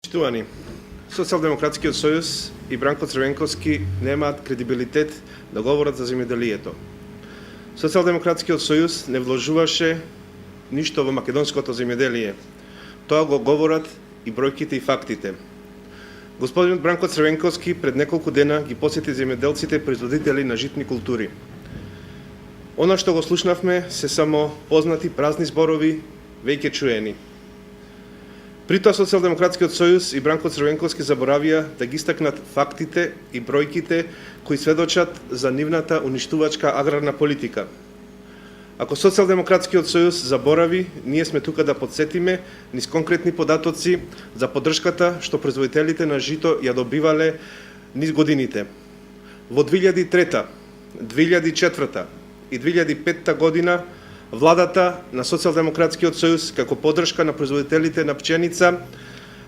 Почитувани, Социјалдемократскиот сојуз и Бранко Црвенковски немаат кредибилитет да говорат за земјоделието. Социјалдемократскиот сојуз не вложуваше ништо во македонското земјоделие. Тоа го говорат и бројките и фактите. Господинот Бранко Црвенковски пред неколку дена ги посети земјоделците производители на житни култури. Она што го слушнавме се само познати празни зборови, веќе чуени. При тоа Социјалдемократскиот сојуз и Бранко Црвенковски заборавија да ги истакнат фактите и бројките кои сведочат за нивната уништувачка аграрна политика. Ако Социјалдемократскиот сојуз заборави, ние сме тука да подсетиме низ конкретни податоци за поддршката што производителите на жито ја добивале низ годините. Во 2003, 2004 и 2005 година владата на Социјалдемократскиот сојуз како поддршка на производителите на пченица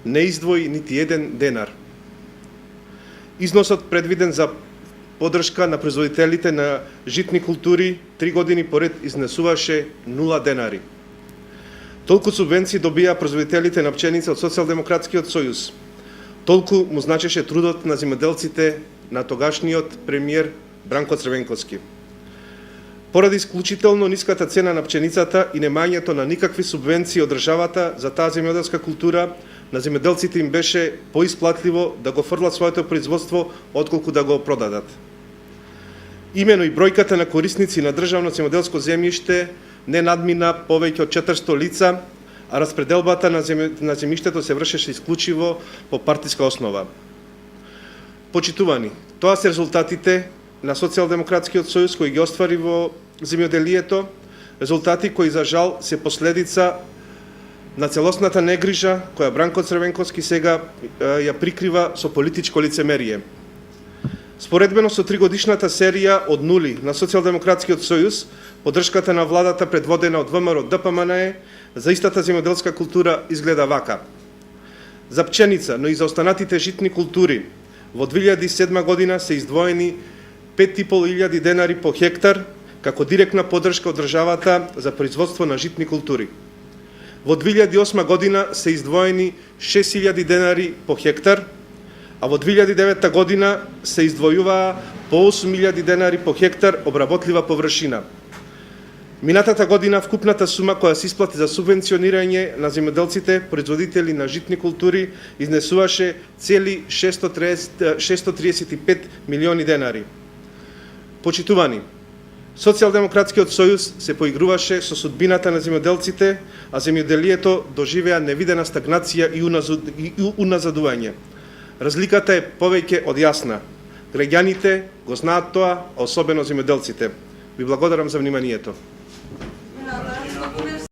не издвои нити еден денар. Износот предвиден за поддршка на производителите на житни култури 3 години поред изнесуваше 0 денари. Толку субвенции добија производителите на пченица од Социјалдемократскиот сојуз. Толку му значеше трудот на земјоделците на тогашниот премиер Бранко Црвенковски. Поради исклучително ниската цена на пченицата и немањето на никакви субвенции од државата за таа земјоделска култура, на земјоделците им беше поисплатливо да го фрлат своето производство отколку да го продадат. Имено и бројката на корисници на државно земјоделско земјиште не надмина повеќе од 400 лица, а распределбата на земјиштето се вршеше исклучиво по партиска основа. Почитувани, тоа се резултатите на Социјалдемократскиот сојуз кој ги оствари во земјоделието, резултати кои за жал се последица на целосната негрижа која Бранко Црвенковски сега ја прикрива со политичко лицемерие. Споредбено со 3-годишната серија од нули на Социјалдемократскиот сојуз, поддршката на владата предводена од ВМРО ДПМНЕ за истата земјоделска култура изгледа вака. За пченица, но и за останатите житни култури, во 2007 година се издвоени 5.500 денари по хектар како директна поддршка од државата за производство на житни култури. Во 2008 година се издвоени 6.000 денари по хектар, а во 2009 година се издвојуваа по 8.000 денари по хектар обработлива површина. Минатата година вкупната сума која се исплати за субвенционирање на земјоделците производители на житни култури изнесуваше цели 635 милиони денари. Почитувани, Социјалдемократскиот сојуз се поигруваше со судбината на земјоделците, а земјоделието доживеа невидена стагнација и уназадување. Разликата е повеќе од јасна. Граѓаните го знаат тоа, а особено земјоделците. Ви благодарам за вниманието.